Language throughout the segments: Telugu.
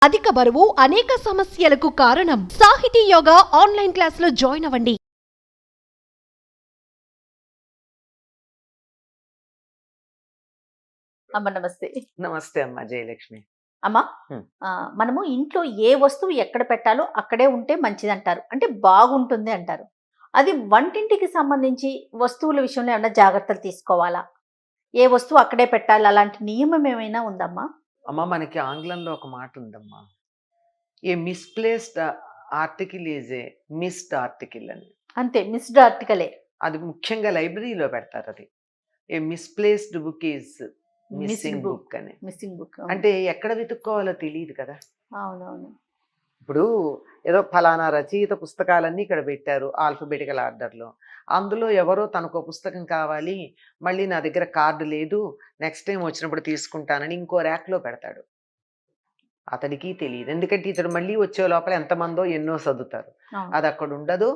అధిక బరువు అనేక సమస్యలకు కారణం. సాహితీ యోగా ఆన్లైన్ క్లాసులో జాయిన్ అవ్వండి. అమ్మ నమస్తే. నమస్తే అమ్మ జయలక్ష్మి. అమ్మా హ్మ్. మనము ఇంట్లో ఏ వస్తువు ఎక్కడ పెట్టాలో అక్కడే ఉంటే మంచిదంటారు. అంటే బాగుంటుంది అంటారు. అది వంటింటికి సంబంధించి వస్తువుల విషయంలో ఏమన్నా జాగ్రత్తలు తీసుకోవాలా? ఏ వస్తువు అక్కడే పెట్టాలి అలాంటి నియమం ఏమైనా ఉందమ్మా? అమ్మ మనకి ఆంగ్లంలో ఒక మాట ఉందమ్మా. A misplaced article is a missed article అని. అంతే మిస్డ్ ఆర్టికలే. అది ముఖ్యంగా లైబ్రరీలో పెడతారది. A misplaced book is missing book అని. Missing book. అంటే ఎక్కడ వెతుక్కోవాలో తెలీదు కదా! అవునవును. ఇప్పుడు ఏదో ఫలానా రచయిత పుస్తకాలన్నీ ఇక్కడ పెట్టారు ఆల్ఫబెటికల్ ఆర్డర్‌లో. అందులో ఎవరో తనకో పుస్తకం కావాలి, మళ్ళీ నా దగ్గర కార్డ్ లేదు, నెక్స్ట్ టైమ్ వచ్చినప్పుడు తీసుకుంటానని ఇంకో ర్యాక్‌లో పెడతాడు. అతడికి తెలీదు. ఎందుకంటే ఇతడు మళ్ళీ వచ్చే లోపల ఎంతమందో ఎన్నో సర్దుతారు. అవును. అది అక్కడ ఉండదు.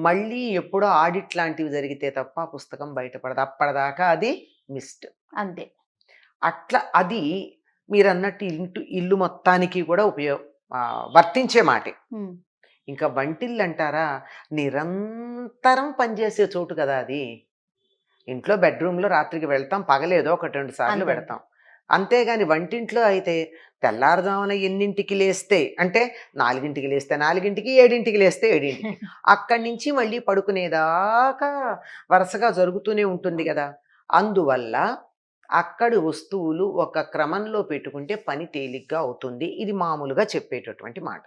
మళ్ళీ ఎప్పుడో ఆడిట్ లాంటివి జరిగితే తప్ప ఆ పుస్తకం బయటపడదు. అప్పటిదాకా అది మిస్డ్. అంతే. అట్లా అది మీరన్నట్టు ఇల్లు మొత్తానికి కూడా వర్తించే మాటే. ఉమ్. ఇంకా వంటిల్లు అంటారా, నిరంతరం పనిచేసే చోటు కదా అది. ఇంట్లో బెడ్రూమ్‌లో రాత్రికి వెళ్తాం. పగలేదో ఒకటి 2 సార్లు అంతే. వెడతాం. అంతేగాని వంటింట్లో అయితే తెల్లారుజామున ఎన్నింటికి లేస్తే అంటే 4కి లేస్తే 4కి, 7కి లేస్తే 7కి. అక్కడి నుంచి మళ్ళీ పడుకునేదాకా వరుసగా జరుగుతూనే ఉంటుంది గదా! అందువల్ల అక్కడి వస్తువులు ఒక క్రమంలో పెట్టుకుంటే పని తేలిగ్గా అవుతుంది. ఇది మామూలుగా చెప్పేటటువంటి మాట.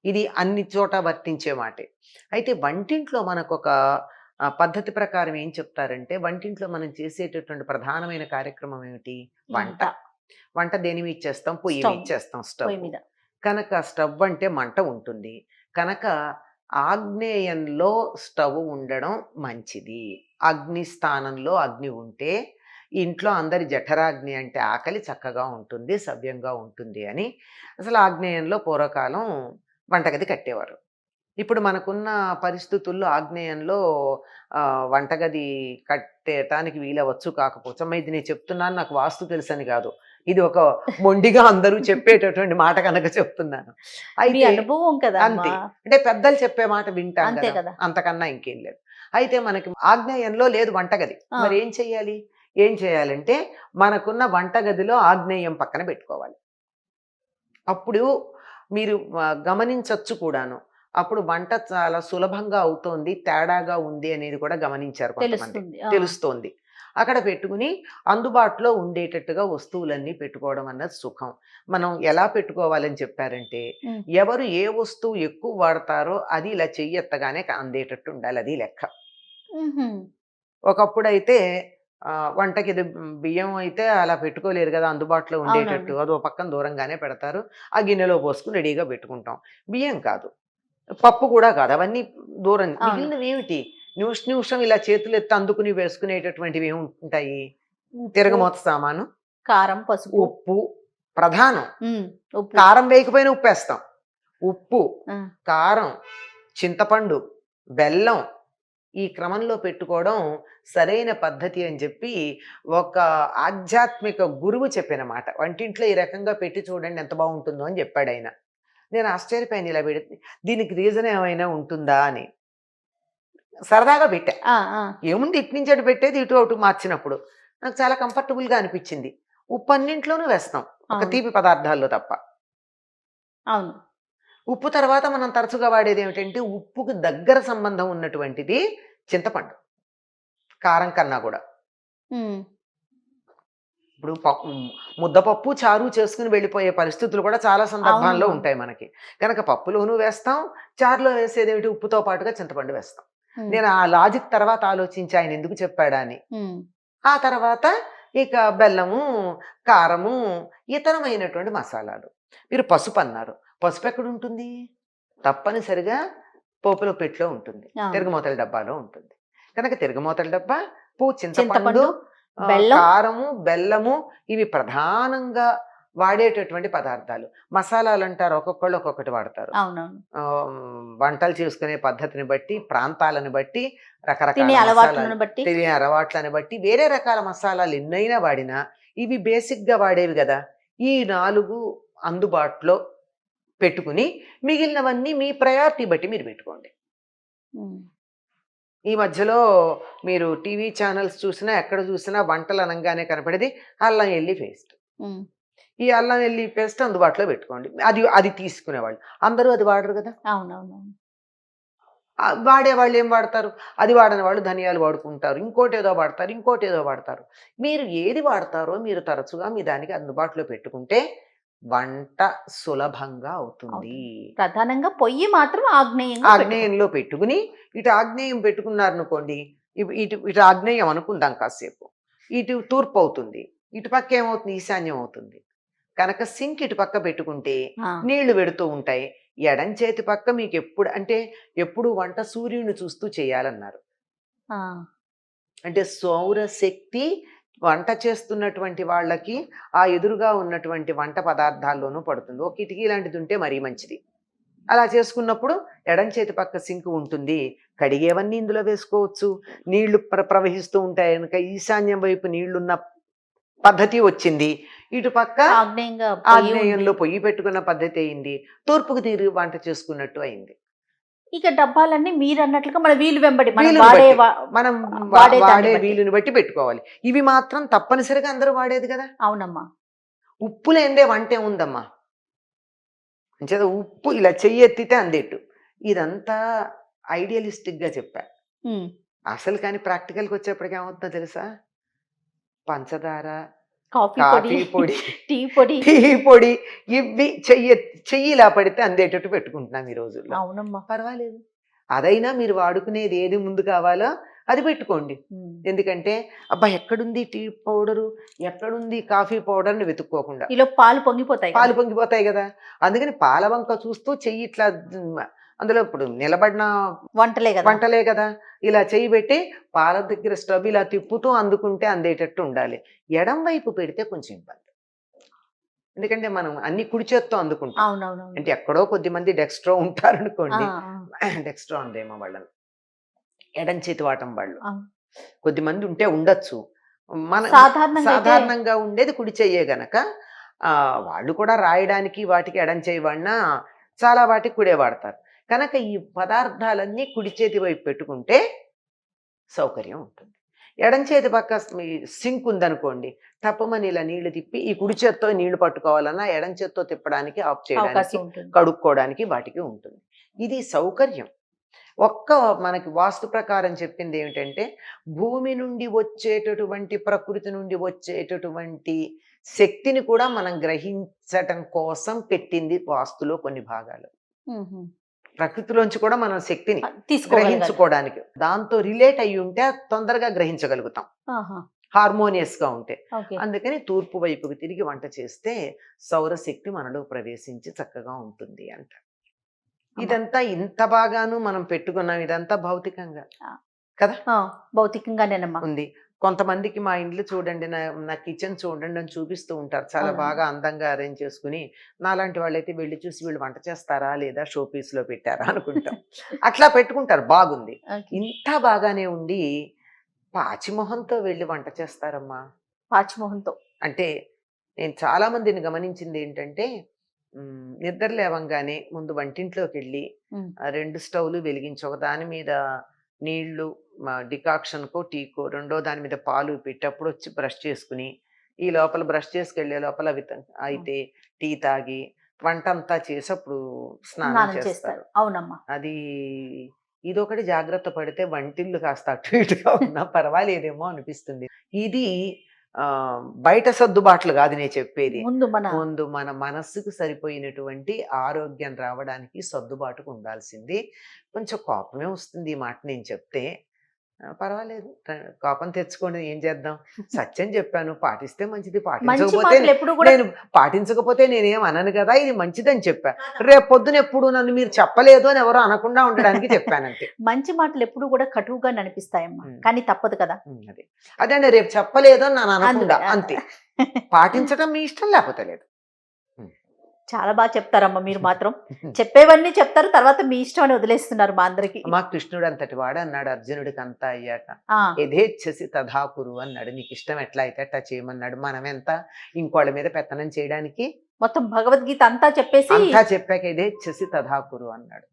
ఇది అన్ని చోట వర్తించే మాటే. అయితే వంటింట్లో మనకొక పద్ధతి ప్రకారం ఏం చెప్తారంటే, వంటింట్లో మనం చేసేటటువంటి ప్రధానమైన కార్యక్రమం ఏమిటి? వంట. వంట దేని మీద చేస్తాం? పొయ్యి మీద స్టవ్. చేస్తాం పొయ్యి స్టవ్. మీద. కనుక స్టవ్ అంటే మంట ఉంటుంది. కనుక ఆగ్నేయంలో స్టవ్ ఉండడం మంచిది. అగ్ని స్థానంలో అగ్ని ఉంటే ఇంట్లో అందరి జఠరాగ్ని అంటే ఆకలి చక్కగా ఉంటుంది, సవ్యంగా ఉంటుంది అని అసలు ఆగ్నేయంలో పూర్వకాలం వంటగది కట్టేవారు. ఇప్పుడు మనకున్న పరిస్థితుల్లో ఆగ్నేయంలో వంటగది కట్టేయటానికి వీలవచ్చు కాకపోవచ్చు. అమ్మ ఇది నేను చెప్తున్నాను నాకు వాస్తు తెలుసని కాదు. ఇది ఒక మొండిగా అందరూ చెప్పేటటువంటి మాట కనుక చెప్తున్నాను. మీ అయితే అనుభవం కదమ్మా. అంతే. అంటే పెద్దలు చెప్పే మాట వింటాం అంతే కదా! కదా. అంతకన్నా ఇంకేం లేదు. అయితే మనకి ఆగ్నేయంలో లేదు వంటగది. ఆ. మరి ఏం చెయ్యాలి? ఏం చేయాలంటే మనకున్న వంటగదిలో ఆగ్నేయం పక్కన పెట్టుకోవాలి. అప్పుడు మీరు గమనించొచ్చు కూడాను. అప్పుడు వంట చాలా సులభంగా అవుతోంది, తేడాగా ఉంది అనేది కూడా గమనించారు కొంతమంది. తెలుస్తుంది. తెలుస్తోంది. అక్కడ పెట్టుకుని అందుబాటులో ఉండేటట్టుగా వస్తువులన్నీ పెట్టుకోవడం అన్నది సుఖం. మనం ఎలా పెట్టుకోవాలని చెప్పారంటే, ఉమ్. ఎవరు ఏ వస్తువు ఎక్కువ వాడతారో అది ఇలా చెయ్యెత్తగానే అందేటట్టు ఉండాలి. అది లెక్క. ఉహుం. ఒకప్పుడైతే వంటకి ఇది బియ్యం అయితే అలా పెట్టుకోలేరు కదా! అందుబాటులో ఉండేటట్టు. అవునండి. అదో పక్కన దూరంగానే పెడతారు. ఆ గిన్నెలో పోసుకొని రెడీగా పెట్టుకుంటాం. బియ్యం కాదు. పప్పు కూడా కాదు. అవన్నీ దూరం. అవును. మిగిలినవేమిటి? నిమిషం నిమిషం ఇలా చేతులెత్తి అందుకుని వేసుకునేటటువంటివి ఏముంటాయి? ఉప్పు, తిరగమోత సామాను, కారం, పసుపు. ఉప్పు ప్రధానం. ఉప్పు. కారం వేయకపోయినా ఉప్పేస్తాం. ఉప్పు, ఆ. కారం, చింతపండు, బెల్లం ఈ క్రమంలో పెట్టుకోవడం సరైన పద్ధతి అని చెప్పి ఒక ఆధ్యాత్మిక గురువు చెప్పిన మాట. వంటింట్లో ఈ రకంగా పెట్టి చూడండి ఎంత బాగుంటుందో అని చెప్పాడాయన. నేను ఆశ్చర్యపోయాను ఇలా పెడితే. దీనికి రీజన్ ఏమైనా ఉంటుందా అని. సరదాగా పెట్టా. ఆ, ఆ. ఏముంది ఇటు నుంచి అటు పెట్టేది ఇటు అటు మార్చినప్పుడు. నాకు చాలా కంఫర్టబుల్‌గా అనిపించింది. ఉప్పు అన్నింట్లోనూ వేస్తాం. ఒక అవును. తీపి పదార్థాల్లో తప్ప. అవును. ఉప్పు తర్వాత మనం తరచుగా వాడేది ఏమిటంటే ఉప్పుకి దగ్గర సంబంధం ఉన్నటువంటిది చింతపండు. కారం కన్నా కూడా. ఉమ్. ఇప్పుడు ముద్దపప్పు, చారు చేసుకుని వెళ్ళిపోయే పరిస్థితులు కూడా చాలా సందర్భాల్లో అవునమ్మా. ఉంటాయి మనకి. గనక పప్పులోనూ వేస్తాం, చారులో వేసేదేమిటి ఉప్పుతో పాటుగా చింతపండు వేస్తాం. ఉమ్. నేను ఆ లాజిక్ తర్వాత ఆలోచించి ఆయన ఎందుకు చెప్పాడా అని. ఉమ్. ఆ తర్వాత ఇక బెల్లము, కారము, ఇతరమైనటువంటి మసాలాలు. మీరు పసుపు అన్నారు. పసుపు ఎక్కడుంటుంది? తప్పనిసరిగా పోపుల పెట్టెలో ఉంటుంది. అవును. తిరగమోతల డబ్బాలో ఉంటుంది. కనుక తిరగమోతల డబ్బా, చింతపండు, చింతపండు, బెల్లం. కారము, బెల్లము ఇవి ప్రధానంగా వాడేటటువంటి పదార్థాలు. మసాలాలంటారు ఒక్కొక్కళ్ళు ఒక్కొక్కటి వాడతారు. అవునవును. వంటలు చేసుకునే పద్ధతిని బట్టి, ప్రాంతాలను బట్టి రకరకాల తినే మసాలాలు, అలవాట్లను బట్టి. తినే అలవాట్లను బట్టి వేరే రకాల మసాలాలు ఎన్నైనా వాడినా ఇవి బేసిక్‌గా వాడేవి గదా! ఈ 4 అందుబాటులో పెట్టుకుని మిగిలినవన్నీ మీ ప్రయారిటీ బట్టి మీరు పెట్టుకోండి. ఈ మధ్యలో మీరు టీవీ ఛానల్స్ చూసినా ఎక్కడ చూసినా వంటలు అనగానే కనపడేది అల్లం వెల్లి పేస్ట్. ఈ అల్లం వెల్లి పేస్ట్ అందుబాటులో పెట్టుకోండి. అది అది తీసుకునేవాళ్ళు అందరూ అది వాడరు కదా. అవునవును. వాడేవాళ్ళు ఏం వాడతారు? అది వాడని వాళ్ళు ధనియాలు వాడుకుంటారు, ఇంకోటి ఏదో వాడతారు. మీరు ఏది వాడతారో మీరు తరచుగా మీ దానికి అందుబాటులో పెట్టుకుంటే వంట సులభంగా అవుతుంది. ప్రధానంగా పొయ్యి మాత్రం ఆగ్నేయంలో పెట్టుకుని ఇటు ఆగ్నేయం పెట్టుకున్నారనుకోండి, ఇటు ఆగ్నేయం అనుకుందాం కాసేపు, ఇటు తూర్పు అవుతుంది, ఇటు పక్క ఏమవుతుంది, ఈశాన్యం అవుతుంది. కనుక సింక్ ఇటు పక్క పెట్టుకుంటే నీళ్లు పెడుతూ ఉంటాయి. ఎడం చేతి పక్క మీకు ఎప్పుడు వంట సూర్యుని చూస్తూ చేయాలన్నారు. అంటే సౌరశక్తి వంట చేస్తున్నటువంటి వాళ్ళకి ఆ ఎదురుగా ఉన్నటువంటి వంట పదార్థాల్లోనూ పడుతుంది. ఒక కిటికీ లాంటిది ఉంటే మరీ మంచిది. అలా చేసుకున్నప్పుడు ఎడం చేతి పక్క సింక్ ఉంటుంది, కడిగేవన్నీ ఇందులో వేసుకోవచ్చు. నీళ్లు ప్రవహిస్తూ ఉంటాయి కనుక ఈశాన్యం వైపు నీళ్లున్న పద్ధతి వచ్చింది. ఇటు పక్క ఆగ్నేయంలో పొయ్యి పెట్టుకున్న పద్ధతి అయింది. తూర్పుకు తిరిగి వంట చేసుకున్నట్టు అయింది. ఇక డబ్బాలన్నీ మీరు అన్నట్లుగా మన వీలు వెంబడి మనం వాడే వీలుని బట్టి పెట్టుకోవాలి. ఇవి మాత్రం తప్పనిసరిగా అందరూ వాడేది కదా. అవునమ్మా. ఉప్పు లేదే వంట ఏముందమ్మా. అంచేత ఉప్పు ఇలా చెయ్యి ఎత్తితే అందేట్టు. ఇదంతా ఐడియలిస్టిక్ గా చెప్పా. అసలు కానీ ప్రాక్టికల్కి వచ్చేప్పటికి ఏమవుతుందో తెలుసా? పంచదార, కాఫీ పొడి, టీ పొడి ఇవి చెయ్యి ఇలా పడితే అందేటట్టు పెట్టుకుంటున్నాం ఈ రోజుల్లో. అవునమ్మా. పర్వాలేదు, అదైనా మీరు వాడుకునేది ఏది ముందు కావాలో అది పెట్టుకోండి. ఎందుకంటే అబ్బా ఎక్కడుంది టీ పౌడరు, ఎక్కడుంది కాఫీ పౌడర్ అని వెతుక్కోకుండా పాలు పొంగిపోతాయి కదా. అందుకని పాల వంక చూస్తూ చెయ్యి ఇట్లా, అందులో ఇప్పుడు నిలబడిన వంటలే కదా, ఇలా చెయ్యి పెట్టి పాల దగ్గర స్టవ్ ఇలా తిప్పుతూ అందుకుంటే అందేటట్టు ఉండాలి. ఎడం వైపు పెడితే కొంచెం ఇబ్బంది, ఎందుకంటే మనం అన్ని కుడి చేత్తో అందుకుంటాం. అంటే ఎక్కడో కొద్దిమంది డెక్స్ట్రో ఉంటారనుకోండి, డెక్స్ట్రో అందేమో వాళ్ళని, ఎడం చేతి వాటం వాళ్ళు కొద్దిమంది ఉంటే ఉండొచ్చు. మన సాధారణంగా ఉండేది కుడి చెయ్యే గనక వాళ్ళు కూడా రాయడానికి వాటికి ఎడం చేయి వాడినా చాలా వాటికి కుడే వాడతారు. కనుక ఈ పదార్థాలన్నీ కుడి చేతి వైపు పెట్టుకుంటే సౌకర్యం ఉంటుంది. ఎడం చేతి పక్క సింక్ ఉందనుకోండి, తప్పమని ఇలా నీళ్లు తిప్పి ఈ కుడి చేత్తో నీళ్లు పట్టుకోవాలన్నా ఎడం చేత్తో తిప్పడానికి, ఆఫ్ చేయడానికి, కడుక్కోవడానికి వాటికి ఉంటుంది. ఇది సౌకర్యం. మనకి వాస్తు ప్రకారం చెప్పింది ఏమిటంటే, భూమి నుండి వచ్చేటటువంటి, ప్రకృతి నుండి వచ్చేటటువంటి శక్తిని కూడా మనం గ్రహించటం కోసం పెట్టింది వాస్తులో కొన్ని భాగాలు. ప్రకృతిలోంచి కూడా మనం శక్తిని గ్రహించుకోవడానికి, దాంతో రిలేట్ అయ్యి ఉంటే తొందరగా గ్రహించగలుగుతాం, హార్మోనియస్ గా ఉంటే. అందుకని తూర్పు వైపుకి తిరిగి వంట చేస్తే సౌరశక్తి మనలో ప్రవేశించి చక్కగా ఉంటుంది అంట. ఇదంతా ఇంత బాగాను మనం పెట్టుకున్నాం, ఇదంతా భౌతికంగా కదా, భౌతికంగానేనమ్మా ఉంది. కొంతమందికి మా ఇండ్లు చూడండి, నా కిచెన్ చూడండి అని చూపిస్తూ ఉంటారు, చాలా బాగా అందంగా అరేంజ్ చేసుకుని. నాలాంటి వాళ్ళైతే వెళ్ళి చూసి వీళ్ళు వంట చేస్తారా లేదా షో పీస్ లో పెట్టారా అనుకుంటాం. అట్లా పెట్టుకుంటారు, బాగుంది. ఇంత బాగానే ఉండి పాచిమొహంతో వెళ్ళి వంట చేస్తారమ్మా. పాచిమొహంతో అంటే నేను చాలా మందిని గమనించింది ఏంటంటే, నిద్ర లేవంగానే ముందు వంటింట్లోకి వెళ్ళి 2 స్టవ్లు వెలిగించి, ఒక దాని మీద నీళ్లు డికాక్షన్కో టీకో, రెండో దాని మీద పాలు పెట్టి అప్పుడు వచ్చి బ్రష్ చేసుకుని, ఈ లోపల బ్రష్ చేసుకెళ్లే లోపల అయితే టీ తాగి వంట అంతా చేసి అప్పుడు స్నానం చేస్తారు. అవునమ్మా. అది ఇదొకటి జాగ్రత్త పడితే వంటిల్లు కాస్త అటు ఇటుగా ఉన్నా పర్వాలేదేమో అనిపిస్తుంది. ఇది బయట సర్దుబాట్లు కాదు నేను చెప్పేది, ముందు మన మనస్సుకు సరిపోయినటువంటి ఆరోగ్యం రావడానికి సర్దుబాటుకు ఉండాల్సింది. కొంచెం కోపమే వస్తుంది ఈ మాట నేను చెప్తే, పర్వాలేదు, కోపం తెచ్చుకోండి, ఏం చేద్దాం. సత్యం చెప్పాను, పాటిస్తే మంచిది, పాటించకపోతే నేనేం అనను కదా, ఇది మంచిదని చెప్పా. రేపు పొద్దున ఎప్పుడు నన్ను మీరు చెప్పలేదు అని ఎవరు అనకుండా ఉండడానికి చెప్పానంతే. మంచి మాటలు ఎప్పుడు కూడా కటువుగా అనిపిస్తాయమ్మా, కానీ తప్పదు కదా. అదే రేపు చెప్పలేదు అని నన్ను అనకుండా, అంతే. పాటించడం మీ ఇష్టం, లేకపోతే లేదు. చాలా బాగా చెప్తారమ్మా మీరు మాత్రం, చెప్పేవన్నీ చెప్తారు, తర్వాత మీ ఇష్టం అని వదిలేస్తున్నారు మా అందరికి. మా కృష్ణుడు అంతటి వాడు అన్నాడు అర్జునుడికి అంతా అయ్యాక, యథేచ్ఛసి తథాకురు అన్నాడు. నీకు ఇష్టం ఎట్లా అయితే అట్లా చేయమన్నాడు. మనం ఎంత ఇంకోళ్ళ మీద పెత్తనం చేయడానికి మొత్తం భగవద్గీత అంతా చెప్పేసి అంతా చెప్పాక ఇదే చేసి తథాకురు అన్నాడు.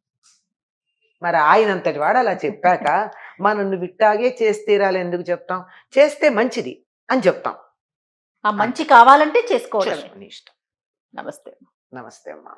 మరి ఆయనంతటి వాడు అలా చెప్పాక మనం నువ్వు ఇట్టాగే చేసి తీరాలి ఎందుకు చెప్తాం? చేస్తే మంచిది అని చెప్తాం. ఆ మంచి కావాలంటే చేసుకోవడం. చేసుకో నీ ఇష్టం. నమస్తే. నమస్తే అమ్మా.